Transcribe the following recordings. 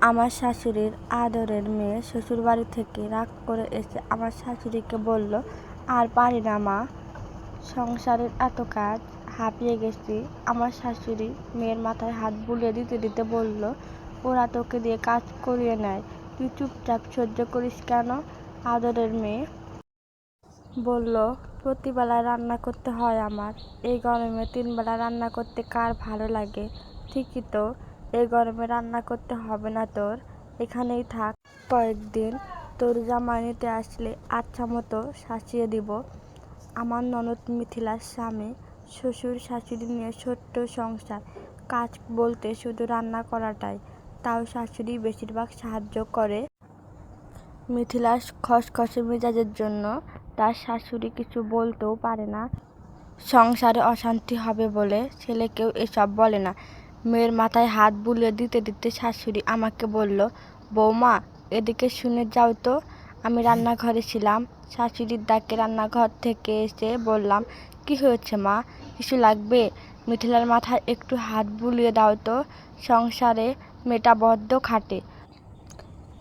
আমার শাশুড়ির আদরের মেয়ে শ্বশুরবাড়ি থেকে রাগ করে এসে আমার শাশুড়িকে বলল, আর পারি না মা, সংসারের এত কাজ, হাঁপিয়ে গেছি। আমার শাশুড়ি মেয়ের মাথায় হাত বুলিয়ে দিতে দিতে বলল, ওরা তোকে দিয়ে কাজ করিয়ে নেয়, তুই চুপচাপ সহ্য করিস কেন? আদরের মেয়ে বলল, প্রতিবেলায় রান্না করতে হয় আমার, এই গরমে 3 বেলা রান্না করতে কার ভালো লাগে? ঠিকই তো, এই গরমে রান্না করতে হবে না তোর, এখানেই থাক কয়েকদিন, তোর জামাই নিতে আসলে আচ্ছা মতো শাসিয়ে দিব। আমার ননদ মিথিলার স্বামী, শ্বশুর শাশুড়ি নিয়ে ছোট্ট সংসার, কাজ বলতে শুধু রান্না করাটাই, তাও শাশুড়ি বেশিরভাগ সাহায্য করে। মিথিলার খসখসে মেজাজের জন্য তার শাশুড়ি কিছু বলতেও পারে না। সংসারে অশান্তি হবে বলে ছেলেকেও এসব বলে না। মেয়ের মাথায় হাত বুলিয়ে দিতে দিতে শাশুড়ি আমাকে বলল, বৌমা এদিকে শুনে যাও তো। আমি রান্নাঘরে ছিলাম, শাশুড়ির ডাকে রান্নাঘর থেকে এসে বললাম, কি হয়েছে মা, কিছু লাগবে? মিথিলার মাথায় একটু হাত বুলিয়ে দাও তো, সংসারে মেয়েটা বড্ড খাটে,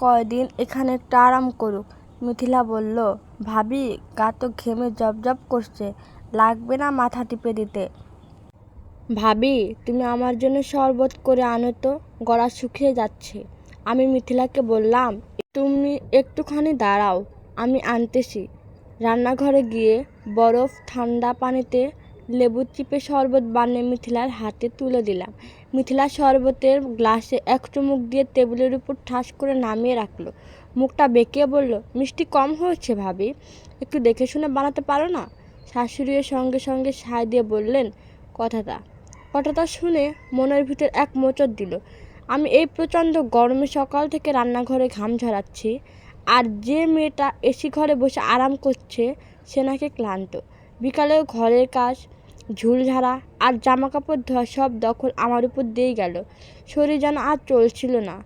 কয়দিন এখানে একটু আরাম করুক। মিথিলা বলল, ভাবি গা তো ঘেমে জবজব করছে, লাগবে না মাথা টিপে দিতে? ভাবি তুমি আমার জন্য শরবত করে আনো তো, গলা শুকিয়ে যাচ্ছে। আমি মিথিলাকে বললাম, তুমি একটুখানি দাঁড়াও, আমি আনতেছি। রান্নাঘরে গিয়ে বরফ ঠান্ডা পানিতে লেবু চিপে শরবত বানিয়ে মিথিলার হাতে তুলে দিলাম। মিথিলা শরবতের গ্লাসে এক চুমুক দিয়ে টেবিলের উপর ঠাস করে নামিয়ে রাখলো। মুখটা বেঁকিয়ে বলল, মিষ্টি কম হয়েছে ভাবি, একটু দেখে শুনে বানাতে পারো না? শাশুড়ির সঙ্গে সঙ্গে সায় দিয়ে বললেন, কথাটা শুনে মনের ভিতর এক মোচড় দিল। আমি এই প্রচণ্ড গরমে সকাল থেকে রান্নাঘরে ঘাম ঝরাচ্ছি, আর যে মেয়েটা এসি ঘরে বসে আরাম করছে সে নাকি ক্লান্ত। বিকালেও ঘরের কাজ, ঝুল ঝাড়া আর জামা কাপড় ধোয়া সব দখল আমার উপর দিয়েই গেল। শরীর যেন আর চলছিল না,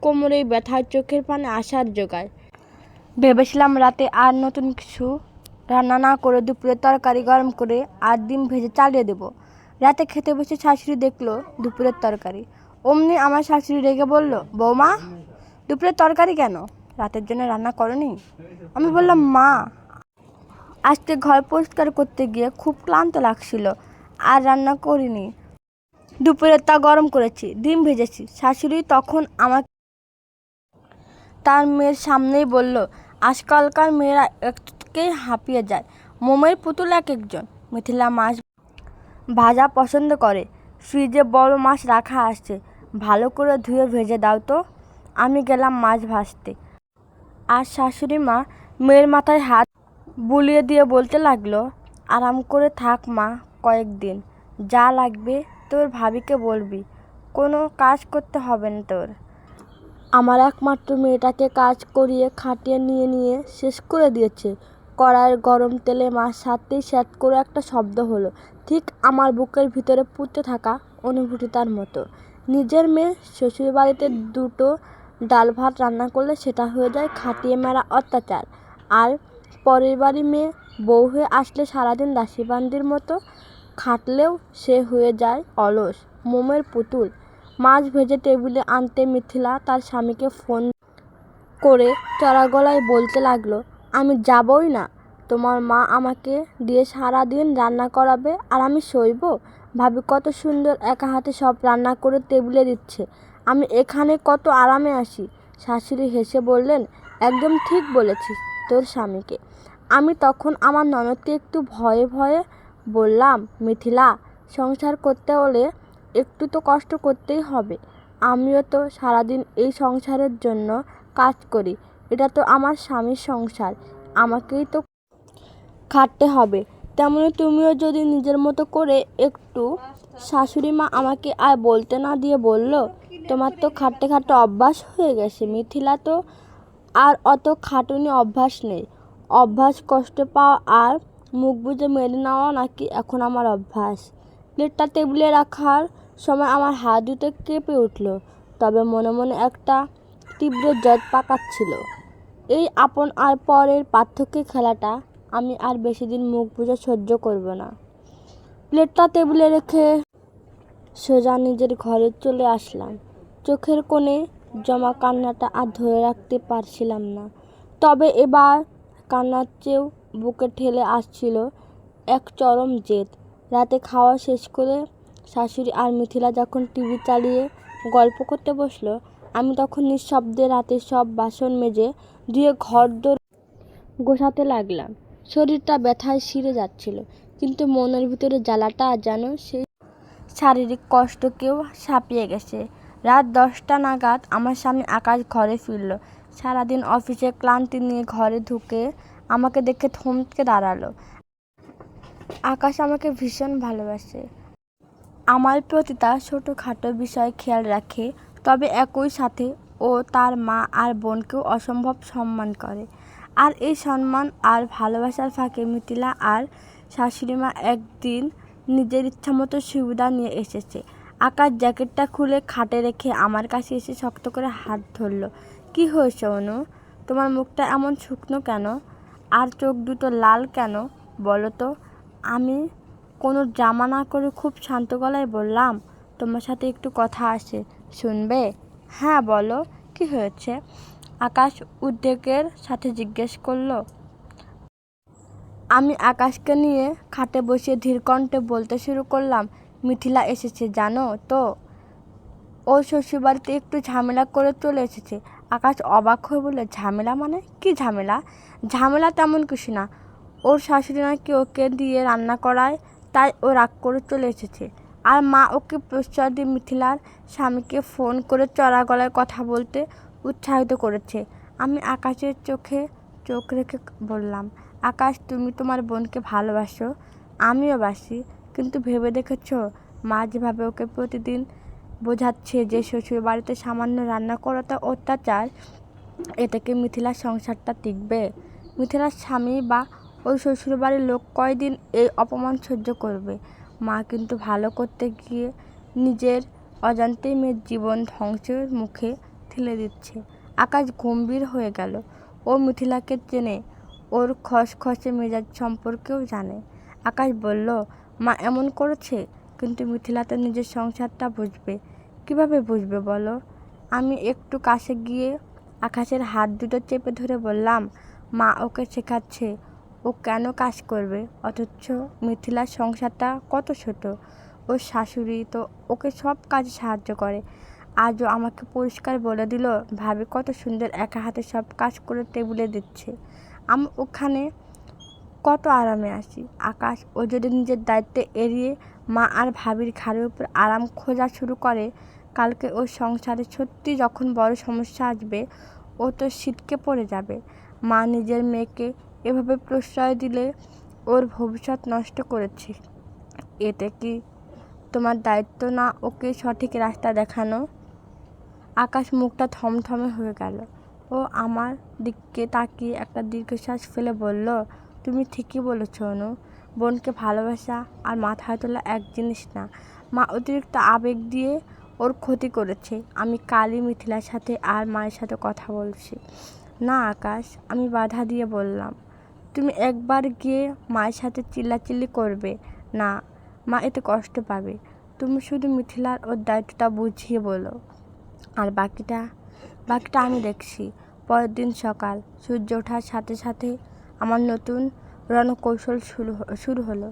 কোমরেই ব্যথায় চোখের পানে আসার জোগায়। ভেবেছিলাম রাতে আর নতুন কিছু রান্না না করে দুপুরের তরকারি গরম করে আর ডিম ভেজে চালিয়ে দেব। রাতে খেতে বসে শাশুড়ি দেখলো দুপুরের তরকারি। অমনি আমার শাশুড়ি রেগে বলল, বৌমা দুপুরের তরকারি কেন, রাতের জন্য রান্না করনি? আমি বললাম, মা আজকে ঘর পরিষ্কার করতে গিয়ে খুব ক্লান্ত লাগছিল, আর রান্না করিনি, দুপুরের তা গরম করেছি, ডিম ভেজেছি। শাশুড়ি তখন আমাকে তার মেয়ের সামনেই বলল, আজকালকার মেয়েরা একটুকেই হাঁপিয়ে যায়, মোমের পুতুল এক একজন। মিথিলা মাছ ভাজা পছন্দ করে, ফ্রিজে বড় মাছ রাখা আছে, ভালো করে ধুয়ে ভেজে দাও তো। আমি গেলাম মাছ ভাজতে, আর শাশুড়ি মা মেয়ের মাথায় হাত বুলিয়ে দিয়ে বলতে লাগলো, আরাম করে থাক মা কয়েকদিন, যা লাগবে তোর ভাবিকে বলবি, কোনো কাজ করতে হবে না তোর। আমার একমাত্র মেয়েটাকে কাজ করিয়ে খাটিয়ে নিয়ে নিয়ে শেষ করে দিয়েছে। কড়াইয়ের গরম তেলে মাছ সারতেই স্যাঁত করে একটা শব্দ হলো, ঠিক আমার বুকের ভিতরে পুড়তে থাকা অনুভূতিটার মতো। নিজের মেয়ে শ্বশুরবাড়িতে 2টো ডাল ভাত রান্না করলে সেটা হয়ে যায় খাটিয়ে মারা অত্যাচার, আর পরের বাড়ি মেয়ে বউ হয়ে আসলে সারাদিন দাসীবান্দির মতো খাটলেও সে হয়ে যায় অলস, মোমের পুতুল। মাছ ভেজে টেবিলে আনতে মিথিলা তার স্বামীকে ফোন করে চড়া গলায় বলতে লাগলো, আমি যাবই না, তোমার মা আমাকে দিয়ে সারাদিন রান্না করাবে আর আমি সইব? ভাবি কত সুন্দর একা হাতে সব রান্না করে টেবিলে দিচ্ছে, আমি এখানে কত আরামে আসি। শাশুড়ি হেসে বললেন, একদম ঠিক বলেছিস তোর স্বামীকে। আমি তখন আমার ননদকে একটু ভয়ে ভয়ে বললাম, মিথিলা সংসার করতে হলে একটু তো কষ্ট করতেই হবে, আমিও তো সারাদিন এই সংসারের জন্য কাজ করি, এটা তো আমার স্বামীর সংসার, আমাকেই তো খাটতে হবে, তেমনি তুমিও যদি নিজের মতো করে একটু। শাশুড়ি মা আমাকে আর বলতে না দিয়ে বলল, তোমার তো খাটতে খাটতে অভ্যাস হয়ে গেছে মিথিলা, তো আর অত খাটুনি অভ্যাস নেই, অভ্যাস কষ্ট পাওয়া আর মুখ বুজে মেনে নেওয়া নাকি এখন আমার অভ্যাস। প্লেটটা টেবিলে রাখার সময় আমার হাত দুটো কেঁপে উঠল, তবে মনে মনে একটা তীব্র জেদ পাকাচ্ছিল। এই আপন আর পরের পার্থক্যের খেলাটা আমি আর বেশি দিন মুখ বুজে সহ্য করব না। প্লেটটা টেবিলে রেখে সোজা নিজের ঘরে চলে আসলাম। চোখের কোণে জমা কান্নাটা আর ধরে রাখতে পারছিলাম না। তবে এবার কান্নার চেয়েও বুকে ঠেলে আসছিল এক চরম জেদ। রাতে খাওয়া শেষ করে শাশুড়ি আর মিথিলা যখন টিভি চালিয়ে গল্প করতে বসলো, আমি তখন নিঃশব্দে রাতের সব বাসন মেজে ধুয়ে ঘরদোর গোছাতে লাগলাম। শরীরটা ব্যথায় শিরে যাচ্ছিল, কিন্তু মনের ভিতরে জ্বালাটা যেন সেই শারীরিক কষ্টকেও ছাপিয়ে গেছে। রাত 10টা নাগাদ আমার স্বামী আকাশ ঘরে ফিরল। সারাদিন অফিসে ক্লান্তি নিয়ে ঘরে ঢুকে আমাকে দেখে থমকে দাঁড়ালো। আকাশ আমাকে ভীষণ ভালোবাসে। আমার প্রতিটা ছোটোখাটো বিষয় খেয়াল রাখে, তবে একই সাথে ও তার মা আর বোনকেও অসম্ভব সম্মান করে। আর এই সম্মান আর ভালোবাসার ফাঁকে মিথিলা আর শাশুড়িমা একদিন নিজের ইচ্ছামতো সুবিধা নিয়ে এসেছে। আকাশ জ্যাকেটটা খুলে খাটে রেখে আমার কাছে এসে শক্ত করে হাত ধরল। কি হয়েছে অনু? তোমার মুখটা এমন শুকনো কেন? আর চোখ দুটো লাল কেন বলো তো? আমি কোনো ড্রামা না করে খুব শান্ত গলায় বললাম, তোমার সাথে একটু কথা আছে, শুনবে? হ্যাঁ বলো, কি হয়েছে? আকাশ উদ্বেগের সাথে জিজ্ঞেস করলো। আমি আকাশকে নিয়ে খাটে বসিয়ে ধীর কণ্ঠে বলতে শুরু করলাম, মিথিলা এসেছে জানো তো? ও শ্বশুরবাড়িতে একটু ঝামেলা করে চলে এসেছে। আকাশ অবাক হয়ে বলল, ঝামেলা মানে? কি ঝামেলা? ঝামেলা তেমন কিছু না, ওর শাশুড়ি নাকি ওকে দিয়ে রান্না করায়, তাই ও রাগ করে চলে এসেছে। আর মা ওকে প্রশ্রয় দিয়ে মিথিলার স্বামীকে ফোন করে চড়া গলায় কথা বলতে উৎসাহিত করেছে। আমি আকাশের চোখে চোখ রেখে বললাম, আকাশ তুমি তোমার বোনকে ভালোবাসো, আমিও বাসি, কিন্তু ভেবে দেখেছো মা যেভাবে ওকে প্রতিদিন বোঝাচ্ছে যে শ্বশুর বাড়িতে সামান্য রান্না করাটা অত্যাচার, এতে কি মিথিলার সংসারটা টিকবে? মিথিলার স্বামী বা ওই শ্বশুরবাড়ির লোক কয়দিন এই অপমান সহ্য করবে? মা কিন্তু ভালো করতে গিয়ে নিজের অজান্তেই মেয়ের জীবন ধ্বংসের মুখে ঠেলে দিচ্ছে। আকাশ গম্ভীর হয়ে গেল। ও মিথিলাকে চেনে, ওর খসখসে মেজাজ সম্পর্কেও জানে। আকাশ বলল, মা এমন করেছে, কিন্তু মিথিলা তো নিজের সংসারটা বুঝবে। কিভাবে বুঝবে বলো? আমি একটু কাছে গিয়ে আকাশের হাত দুটো চেপে ধরে বললাম, মা ওকে শেখাচ্ছে ও কেন কাজ করবে, অথচ মিথিলার সংসারটা কত ছোট। ওর শাশুড়ি তো ওকে সব কাজে সাহায্য করে। আজও আমাকে পরিষ্কার বলে দিল, ভাবি কত সুন্দর একা হাতে সব কাজ করে টেবিলে দিচ্ছে। আমি ওখানে কত আরামে আসি। আকাশ ও যদি নিজের দায়িত্বে এড়িয়ে মা আর ভাবির ঘাড়ের উপর আরাম খোঁজা শুরু করে, কালকে ওর সংসারে সত্যি যখন বড় সমস্যা আসবে, ও তো ছিটকে পড়ে যাবে। মা নিজের মেয়েকে এভাবে প্রশ্রয় দিলে ওর ভবিষ্যৎ নষ্ট করেছে। এতে কি তোমার দায়িত্ব না ওকে সঠিক রাস্তা দেখানো? আকাশ মুখটা থমথমে হয়ে গেল। ও আমার দিকে তাকিয়ে একটা দীর্ঘশ্বাস ফেলে বলল, তুমি ঠিকই বলেছ অনু, বোনকে ভালোবাসা আর মাথায় তোলা এক জিনিস না। মা অতিরিক্ত আবেগ দিয়ে ওর ক্ষতি করেছে। আমি কালই মিথিলার সাথে আর মায়ের সাথে কথা বলছি। না আকাশ, আমি বাধা দিয়ে বললাম, তুমি একবার গিয়ে মায়ের সাথে চিল্লাচিল্লি করবে না, মা এতে কষ্ট পাবে। তুমি শুধু মিথিলার ওর দায়িত্বটা বুঝিয়ে বলো, আর বাকিটা আমি দেখছি। পরের দিন সকাল, সূর্য ওঠার সাথে সাথে আমার নতুন রণকৌশল শুরু হলো।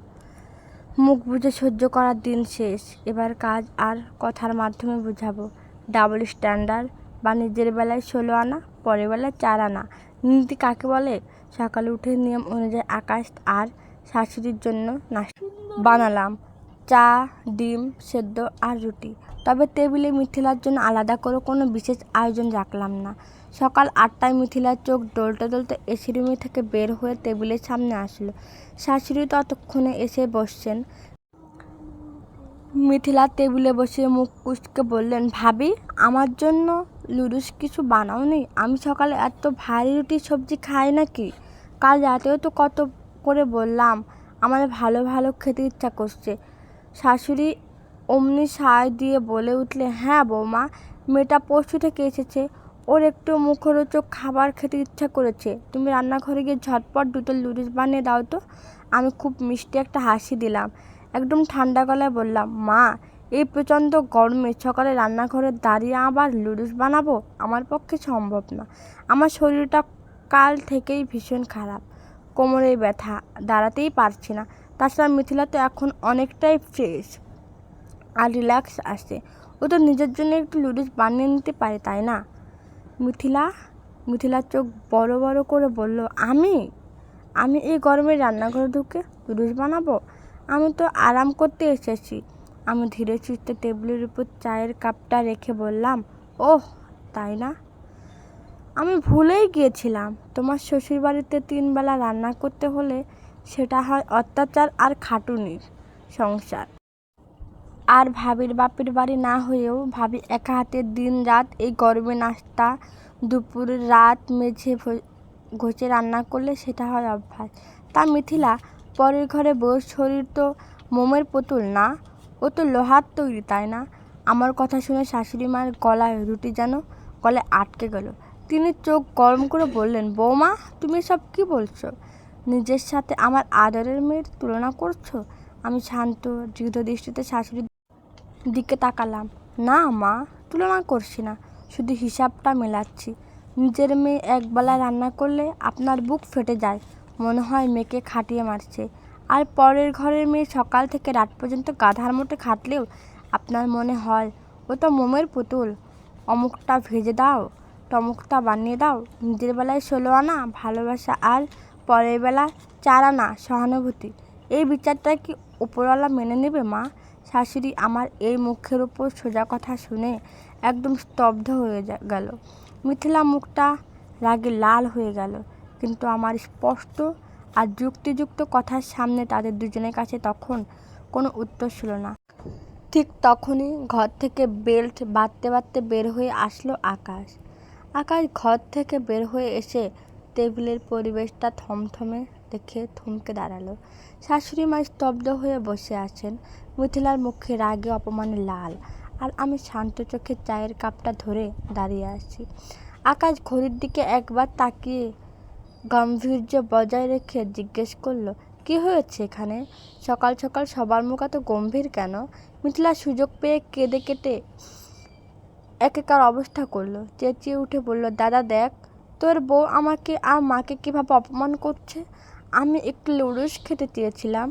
মুখ বুজে সহ্য করার দিন শেষ, এবার কাজ আর কথার মাধ্যমে বুঝাবো। ডাবল স্ট্যান্ডার্ড বা নিজের বেলায় 16 আনা, পরের বেলায় 4 আনা নীতি কাকে বলে? সকালে উঠে নিয়ম অনুযায়ী আকাশ আর শাশুড়ির জন্য নাস্তা বানালাম, চা, ডিম সেদ্ধ আর রুটি। তবে টেবিলে মিথিলার জন্য আলাদা করে কোনো বিশেষ আয়োজন রাখলাম না। সকাল 8টায় মিথিলার চোখ ডলতে ডলতে এসি রুমে থেকে বের হয়ে টেবিলের সামনে আসলো। শাশুড়ি ততক্ষণে এসে বসছেন। মিথিলা টেবিলে বসে মুখ কুঁচকে বললেন, ভাবি আমার জন্য লুডুস কিছু বানাওনি? আমি সকালে এত ভারী রুটি সবজি খাই নাকি? কাল রাতেও তো কত করে বললাম আমার ভালো ভালো খেতে ইচ্ছা করছে। শাশুড়ি অমনি সায় দিয়ে বলে উঠলে, হ্যাঁ বৌমা, মেয়েটা পরশু থেকে এসেছে, ওর একটু মুখরোচক খাবার খেতে ইচ্ছা করেছে। তুমি রান্নাঘরে গিয়ে ঝটপট 2টো লুডুস বানিয়ে দাও তো। আমি খুব মিষ্টি একটা হাসি দিলাম, একদম ঠান্ডা গলায় বললাম, মা এই প্রচণ্ড গরমে সকালে রান্নাঘরে দাঁড়িয়ে আবার লুডুস বানাবো আমার পক্ষে সম্ভব না। আমার শরীরটা কাল থেকেই ভীষণ খারাপ, কোমরে ব্যথা, দাঁড়াতেই পারছি না। তাছাড়া মিথিলা তো এখন অনেকটাই ফ্রেশ আর রিল্যাক্স আসছে। ও তো নিজের জন্য একটু লুডুস বানিয়ে নিতে পারে, তাই না? মিথিলার চোখ বড় বড় করে বলল, আমি এই গরমে রান্নাঘরে ঢুকে লুডুস বানাবো? আমি তো আরাম করতে এসেছি। আমি ধীরে সুস্থে টেবিলের উপর চায়ের কাপটা রেখে বললাম, ওহ তাই না? আমি ভুলেই গিয়েছিলাম, তোমার শ্বশুরবাড়িতে 3 বেলা রান্না করতে হলে সেটা হয় অত্যাচার আর খাটুনির সংসার। আর ভাবির বাপের বাড়ি না হয়েও ভাবি একা হাতে দিন রাত এই গরমে নাস্তা, দুপুর, রাত মেঝে ঘষে রান্না করলে সেটা হয় অভ্যাস। তা মিথিলা, পরের ঘরে বউ শরীর তো মোমের পুতুল না, ও তো লোহার তৈরি, তাই না? আমার কথা শুনে শাশুড়ি মায়ের গলায় রুটি যেন গলায় আটকে গেল। তিনি চোখ গরম করে বললেন, বৌমা তুমি সব কি বলছো? নিজের সাথে আমার আদরের মেয়ের তুলনা করছো? আমি শান্ত দৃঢ় দৃষ্টিতে শাশুড়ির দিকে তাকালাম। না মা, তুলনা করছি না, শুধু হিসাবটা মেলাচ্ছি। নিজের মেয়ে একবেলা রান্না করলে আপনার বুক ফেটে যায়, মনে হয় মেয়েকে খাটিয়ে মারছে। আর পরের ঘরের মেয়ে সকাল থেকে রাত পর্যন্ত গাধার মতো খাটলেও আপনার মনে হয় ও তো মোমের পুতুল। অমুকটা ভেজে দাও, তমুকটা বানিয়ে দাও। নিজের বেলায় 16 আনা ভালোবাসা আর পরের বেলা 4 আনা সহানুভূতি। এই বিচারটা কি উপরওয়ালা মেনে নেবে মা? শাশুড়ি আমার এই মুখের উপর সোজা কথা শুনে একদম স্তব্ধ হয়ে গেল। মিথিলা মুখটা রাগে লাল হয়ে গেল, কিন্তু আমার স্পষ্ট আর যুক্তিযুক্ত কথার সামনে তাদের দুজনের কাছে তখন কোনো উত্তর ছিল না। ঠিক তখনই ঘর থেকে বেল্ট বাঁধতে বাঁধতে বের হয়ে আসলো আকাশ। ঘর থেকে বের হয়ে এসে টেবিলের পরিবেশটা থমথমে দেখে থমকে দাঁড়ালো। শাশুড়ি মা স্তব্ধ হয়ে বসে আছেন, মিথিলার মুখে রাগে অপমানে লাল, আর আমি শান্ত চোখে চায়ের কাপটা ধরে দাঁড়িয়ে আছি। আকাশ ঘড়ির দিকে একবার তাকিয়ে গাম্ভীর্য বজায় রেখে জিজ্ঞেস করলো, কি হয়েছে এখানে? সকাল সকাল সবার মুখ এত গম্ভীর কেন? মিথিলা সুযোগ পেয়ে কেঁদে কেটে একেকার অবস্থা করলো, চেঁচিয়ে উঠে বলল, দাদা দেখ, তোর বউ আমাকে আর মাকে কীভাবে অপমান করছে। আমি একটু লুডুস খেতে চেয়েছিলাম,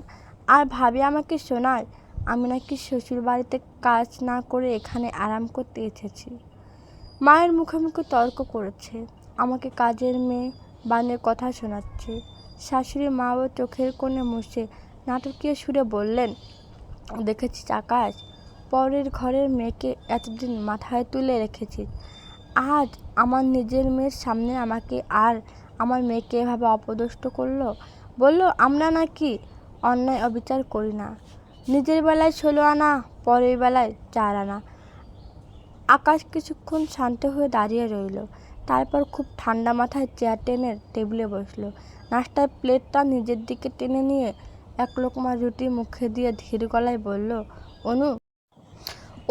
আর ভাবি আমাকে শোনায় আমি নাকি শ্বশুর বাড়িতে কাজ না করে এখানে আরাম করতে এসেছি। মায়ের মুখে মুখে তর্ক করেছে, আমাকে কাজের মেয়ে বানিয়ে কথা শোনাচ্ছে। শাশুড়ি মাও চোখের কোণে মুছে নাটকীয় সুরে বললেন, দেখেছিস আকাশ, পরের ঘরের মেয়েকে এতদিন মাথায় তুলে রেখেছিস, আজ আমার নিজের মেয়ের সামনে আমাকে আর আমার মেয়েকে এভাবে অপদস্থ করলো। বললো আমরা নাকি অন্যায় অবিচার করি না, নিজের বেলায় 16 আনা পরের বেলায় 4 আনা। আকাশ কিছুক্ষণ শান্ত হয়ে দাঁড়িয়ে রইল, তারপর খুব ঠান্ডা মাথায় চেয়ার টেনে টেবিলে বসলো। নাস্তার প্লেটটা নিজের দিকে টেনে নিয়ে এক লোকমা রুটি মুখে দিয়ে ধীর গলায় বলল,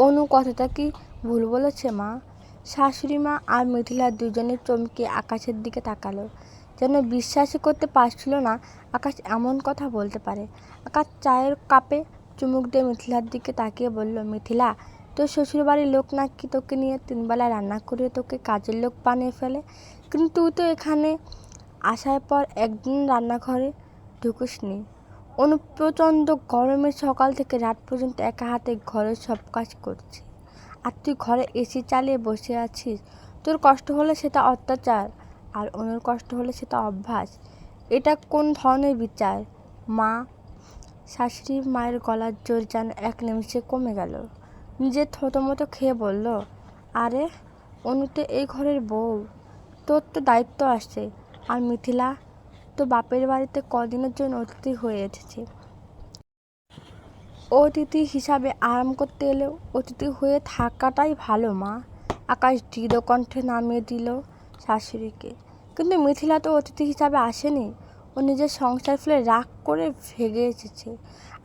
অনু কথাটা কি ভুল বলেছে মা? শাশুড়ি মা আর মিথিলা দুজনে চমকে আকাশের দিকে তাকালো, যেন বিশ্বাসই করতে পারছিল না আকাশ এমন কথা বলতে পারে। আকাশ চায়ের কাপে চুমুক দিয়ে মিথিলার দিকে তাকিয়ে বলল, মিথিলা, তোর শ্বশুরবাড়ির লোক নাকি তোকে নিয়ে 3 বেলা রান্না করিয়ে তোকে কাজের লোক বানিয়ে ফেলে, কিন্তু তুই তো এখানে আসার পর একদিন রান্নাঘরে ঢুকিসনি। অনু প্রচণ্ড গরমে সকাল থেকে রাত পর্যন্ত একা হাতে ঘরের সব কাজ করছে, আর তুই ঘরে এসি চালিয়ে বসে আছিস। তোর কষ্ট হলে সেটা অত্যাচার, আর অনুর কষ্ট হলে সেটা অভ্যাস। এটা কোন ধরনের বিচার মা? শাশুড়ি মায়ের গলার জোর যেন এক নিমিষে কমে গেল। নিজের থতমতো খেয়ে বলল, আরে অনু তো এই ঘরের বউ, তোর তো দায়িত্ব আসছে। আর মিথিলা তো বাপের বাড়িতে কদিনের জন্য অতিথি হয়ে এসেছে, অতিথি হিসাবে আরাম করতে এলেও অতিথি হয়ে থাকাটাই ভালো মা। আকাশ দৃঢ় কণ্ঠে নামিয়ে দিল শাশুড়িকে। কিন্তু মিথিলা তো অতিথি হিসাবে আসেনি, ও নিজের সংসার ফেলে রাগ করে ভেগে এসেছে,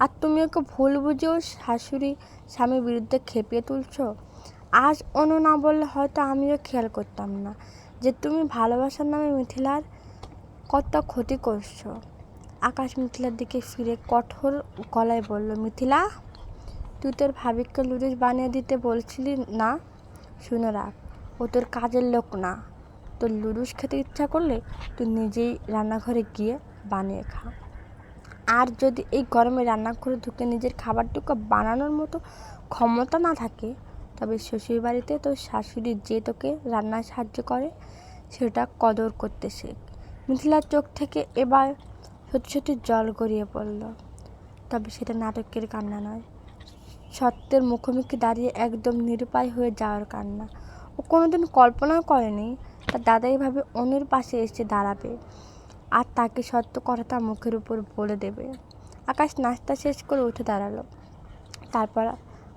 আর তুমি ওকে ভুল বুঝেও শাশুড়ি স্বামীর বিরুদ্ধে খেপিয়ে তুলছ। আজ অনু না বললে হয়তো আমিও খেয়াল করতাম না যে তুমি ভালোবাসার নামে মিথিলার কত ক্ষতি করছো। আকাশ মিথিলার দিকে ফিরে কঠোর গলায় বলল, মিথিলা, তুই তোর ভাবিকে লুডুস বানিয়ে দিতে বলছিলি না? শুনে রাখ, ও তোর কাজের লোক না। তোর লুডুস খেতে ইচ্ছা করলে তুই নিজেই রান্নাঘরে গিয়ে বানিয়ে খা। আর যদি এই গরমে রান্নাঘরে ঢুকে নিজের খাবারটুকু বানানোর মতো ক্ষমতা না থাকে, তবে শ্বশুরবাড়িতে তোর শাশুড়ি যে তোকে রান্নায় সাহায্য করে সেটা কদর করতে শেখ। মিথিলার চোখ থেকে এবার সত্যি সত্যি জল গড়িয়ে পড়ল। তবে সেটা নাটকের কান্না নয়, সত্যের মুখোমুখি দাঁড়িয়ে একদম নিরুপায় হয়ে যাওয়ার কান্না। ও কোনোদিন কল্পনাও করেনি তার দাদা এভাবে অনুর পাশে এসে দাঁড়াবে আর তাকে সত্য কথাটা মুখের উপর বলে দেবে। আকাশ নাস্তা শেষ করে উঠে দাঁড়ালো। তারপর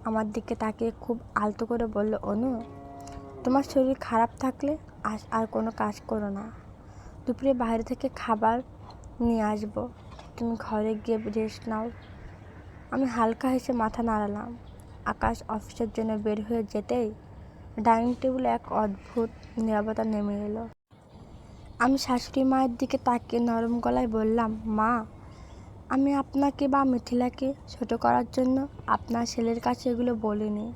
আমার দিকে তাকিয়ে খুব আলতো করে বলল, অনু, তোমার শরীর খারাপ থাকলে আজ আর কোনো কাজ করো না। দুপুরে বাইরে থেকে খাবার নিয়ে আসবো, তুমি ঘরে গিয়ে রেস্ট নাও। আমি হালকা হেসে মাথা নাড়ালাম। আকাশ অফিসের জন্য বের হয়ে যেতেই ডাইনিং টেবিলে এক অদ্ভুত নীরবতা নেমে এলো। আমি শাশুড়ি মায়ের দিকে তাকিয়ে নরম গলায় বললাম, মা, আমি আপনাকে বা মিথিলাকে ছোট করার জন্য আপনার ছেলের কাছে এগুলো বলিনি।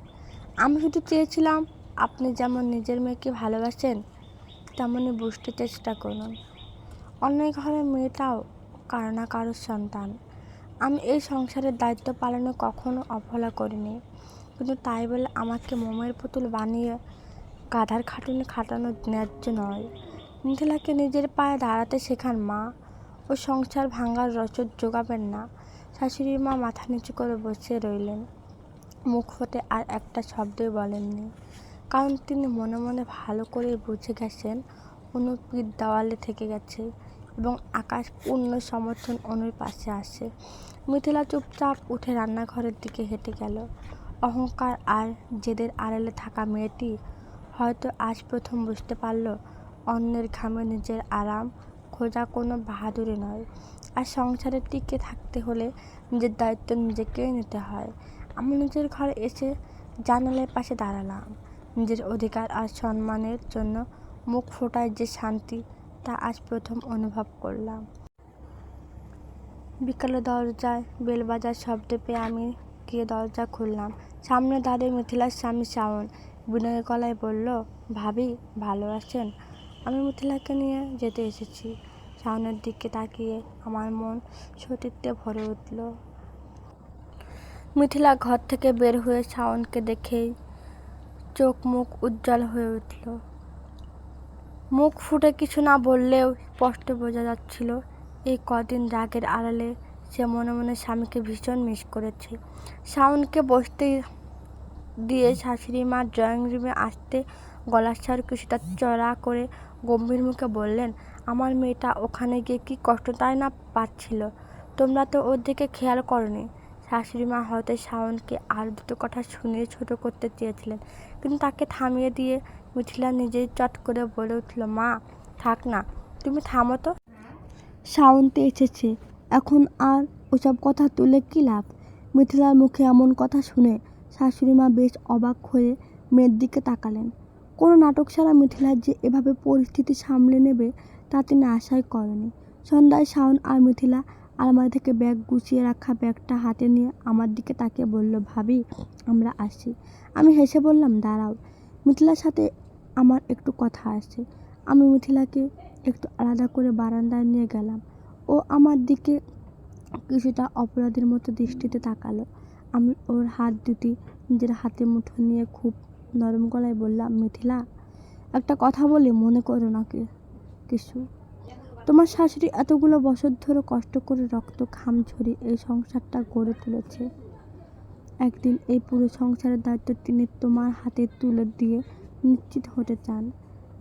আমি শুধু চেয়েছিলাম আপনি যেমন নিজের মেয়েকে ভালোবাসেন তেমনই বুঝতে চেষ্টা করুন। অন্য ঘরের মেয়েটাও কারো না কারোর সন্তান। আমি এই সংসারের দায়িত্ব পালনে কখনো অবহেলা করিনি, কিন্তু তাই বলে আমাকে মোমের পুতুল বানিয়ে গাধার খাটুনি খাটানো ন্যায্য নয়। মিথিলাকে নিজের পায়ে দাঁড়াতে শেখান মা, ও সংসার ভাঙার রসদ জোগাবেন না। শাশুড়ি মা মাথা নিচু করে বসে রইলেন, মুখ ফুটে আর একটা শব্দই বলেননি, কারণ তিনি মনে মনে ভালো করে বুঝে গেছেন অনুর পিঠ দেওয়ালে থেকে গেছে এবং আকাশ পূর্ণ সমর্থন অনুর পাশে আসে। মিথিলা চুপচাপ উঠে রান্নাঘরের দিকে হেঁটে গেল। অহংকার আর জেদের আড়ালে থাকা মেয়েটি হয়তো আজ প্রথম বুঝতে পারল অন্যের ঘামে নিজের আরাম খোঁজা কোনো বাহাদুরি নয়, আর সংসারে টিকে থাকতে হলে নিজের দায়িত্ব নিজেকেই নিতে হয়। আমি নিজের ঘরে এসে জানালার পাশে দাঁড়ালাম। নিজের অধিকার আর সম্মানের জন্য মুখ ফোটায় যে শান্তি, তা আজ প্রথম অনুভব করলাম। বিকালে দরজায় বেল বাজার শব্দ পেয়ে আমি গিয়ে দরজা খুললাম। সামনে দাঁড়িয়ে মিথিলার স্বামী শাওন বিনয়ের গলায় বলল, ভাবি ভালো আছেন? আমি মিথিলাকে নিয়ে যেতে এসেছি। শাওনের দিকে তাকিয়ে আমার মন সতীত্বে ভরে উঠল। মিথিলা ঘর থেকে বের হয়ে শাওনকে দেখেই চোখ মুখ উজ্জ্বল হয়ে উঠল। মুখ ফুটে কিছু না বললেও স্পষ্ট বোঝা যাচ্ছিল এই কদিন রাগের আড়ালে সে মনে মনে স্বামীকে ভীষণ মিস করেছে। শাওনকে বসতে দিয়ে শাশুড়ি মা ড্রয়িং রুমে আসতে গলার স্বর কিছুটা চড়া করে গম্ভীর মুখে বললেন, আমার মেয়েটা ওখানে গিয়ে কী কষ্ট তাই না পাচ্ছিল, তোমরা তো ওর দিকে খেয়াল করনি। শাশুড়ি মা হয়তো শাওনকে আর দুটো কথা শুনিয়ে ছোট করতে চেয়েছিলেন, কিন্তু তাকে থামিয়ে দিয়ে মিথিলা নিজেই চট করে বলে উঠল, মা থাক না, তুমি থামো তো। শাওন তো এসেছে, এখন আর ওসব কথা তুলে কী লাভ? মিথিলার মুখে এমন কথা শুনে শাশুড়ি মা বেশ অবাক হয়ে মেয়ের দিকে তাকালেন। কোনো নাটক ছাড়া মিথিলার যে এভাবে পরিস্থিতি সামলে নেবে তা তিনি আশাই করেনি। সন্ধ্যায় শাওন আর মিথিলা আলমারি থেকে ব্যাগ গুছিয়ে রাখা ব্যাগটা হাতে নিয়ে আমার দিকে তাকিয়ে বলল, ভাবি আমরা আসি। আমি হেসে বললাম, দাঁড়াও, মিথিলার সাথে আমার একটু কথা আছে। আমি মিথিলাকে একটু আলাদা করে বারান্দায় নিয়ে গেলাম। ও আমার দিকে কিছুটা অপরাধীর মতো দৃষ্টিতে তাকালো। আমি ওর হাত দুটি নিজের হাতে মুঠো নিয়ে খুব নরম গলায় বললাম, মিথিলা, একটা কথা বলি, মনে করো না কিছু। তোমার শাশুড়ি এতগুলো বছর ধরে কষ্ট করে রক্ত ঘাম ঝরিয়ে এই সংসারটা গড়ে তুলেছে। একদিন এই পুরো সংসারের দায়িত্ব তিনি তোমার হাতে তুলে দিয়ে নিশ্চিত হতে চান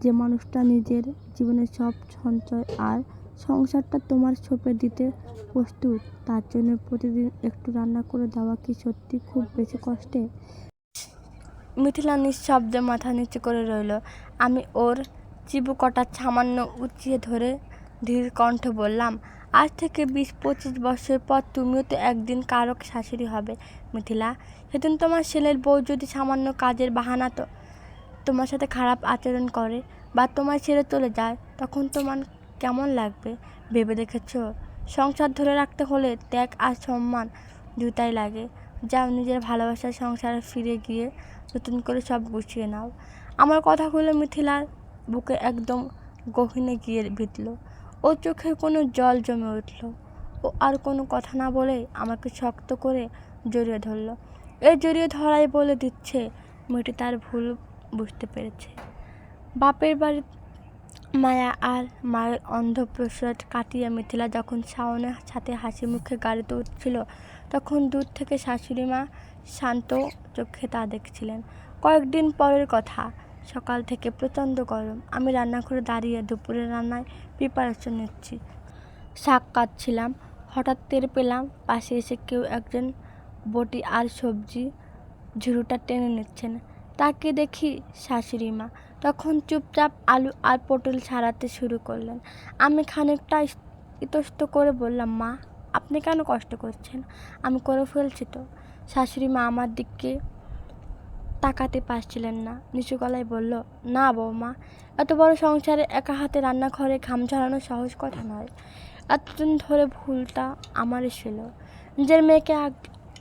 যে মানুষটা নিজের জীবনের সব সঞ্চয় আর সংসারটা তোমার সঁপে দিতে প্রস্তুত, তার জন্য প্রতিদিন একটু রান্না করে দেওয়া কি সত্যি খুব বেশি কষ্টে? মিথিলা নিঃশব্দে মাথা নিচু করে রইল। আমি ওর চিবুকটা সামান্য উঁচিয়ে ধরে ধীর কণ্ঠে বললাম, আজ থেকে 20-25 বছর পর তুমিও তো একদিন কারো শাশুড়ি হবে মিথিলা। সেদিন তোমার ছেলের বউ যদি সামান্য কাজের বাহানা তো তোমার সাথে খারাপ আচরণ করে বা তোমার ছেড়ে চলে যায়, তখন তোমার কেমন লাগবে ভেবে দেখেছ? সংসার ধরে রাখতে হলে ত্যাগ আর সম্মান দুটাই লাগে। যাও নিজের ভালোবাসার সংসারে ফিরে গিয়ে নতুন করে সব গুছিয়ে নাও। আমার কথাগুলো মিথিলার বুকে একদম গহীনে গিয়ে বিঁধল। ওর চোখে কোনো জল জমে উঠল। ও আর কোনো কথা না বলেই আমাকে শক্ত করে জড়িয়ে ধরল। এই জড়িয়ে ধরাই বলে দিচ্ছে মেয়েটি তার ভুল বুঝতে পেরেছে। বাপের বাড়ির মায়া আর মায়ের অন্ধ প্রসাদ কাটিয়ে মিথিলা যখন শাওনের সাথে হাসি মুখে গাড়িতে উঠছিল, তখন দূর থেকে শাশুড়ি মা শান্ত চোখে তা দেখছিলেন। কয়েকদিন পরের কথা, সকাল থেকে প্রচণ্ড গরম। আমি রান্নাঘরে দাঁড়িয়ে দুপুরের রান্নায় প্রিপারেশন নিচ্ছি। শাক কাটছিলাম, হঠাৎ টের পেলাম পাশে এসে কেউ একজন বটি আর সবজি ঝুড়িটা টেনে নিচ্ছেন। তাকে দেখি শাশুড়ি মা। তখন চুপচাপ আলু আর পটল ছাড়াতে শুরু করলেন। আমি খানিকটা ইতস্ত করে বললাম, মা আপনি কেন কষ্ট করছেন? আমি করে ফেলছি তো। শাশুড়ি মা আমার দিকে তাকাতে পারছিলেন না, নিচু গলায় বলল, না বৌমা, এত বড় সংসারে একা হাতে রান্নাঘরে ঘাম ঝরানো সহজ কথা নয়। এতদিন ধরে ভুলটা আমারই ছিল। নিজের মেয়েকে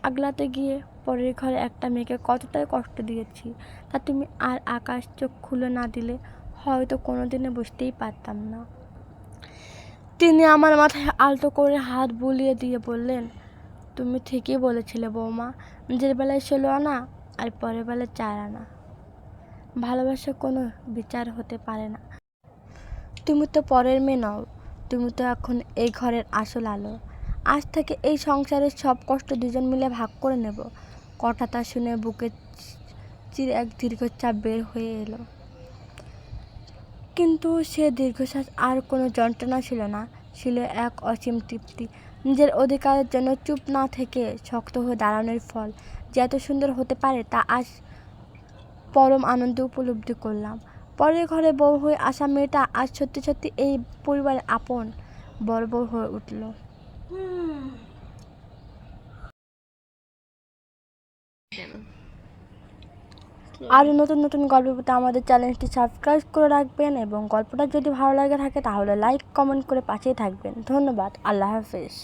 আগলাতে গিয়ে পরের ঘরে একটা মেয়েকে কতটাই কষ্ট দিয়েছি তা তুমি আর আকাশ চোখ খুলে না দিলে হয়তো কোনোদিনে বুঝতেই পারতাম না। তিনি আমার মাথায় আলতো করে হাত বুলিয়ে দিয়ে বললেন, তুমি ঠিকই বলেছিলে বৌমা, নিজের বেলায় 16 আনা আর পরের বেলায় 4 আনা। ভালোবাসা কোনো বিচার হতে পারে না। তুমি তো পরের মেয়ে নও, তুমি তো এখন এই ঘরের আসল আলো। আজ থেকে এই সংসারের সব কষ্ট দুজন মিলে ভাগ করে নেব। কথাটা শুনে বুকে চির এক দীর্ঘশ্বাস বের হয়ে এলো। কিন্তু সে দীর্ঘশ্বাস আর কোনো যন্ত্রণা ছিল না, ছিল এক অসীম তৃপ্তি। নিজের অধিকারের জন্য চুপ না থেকে শক্ত হয়ে দাঁড়ানোর ফল যে এত সুন্দর হতে পারে তা আজ পরম আনন্দে উপলব্ধি করলাম। পরের ঘরে বউ হয়ে আসা মেয়েটা আজ সত্যি সত্যি এই পরিবারের আপন বড় বউ হয়ে উঠল। আরও নতুন নতুন গল্প পেতে আমাদের চ্যানেলটি সাবস্ক্রাইব করে রাখবেন এবং গল্পটা যদি ভালো লাগে থাকে তাহলে লাইক কমেন্ট করে পাশেই থাকবেন। ধন্যবাদ। আল্লাহ হাফেজ।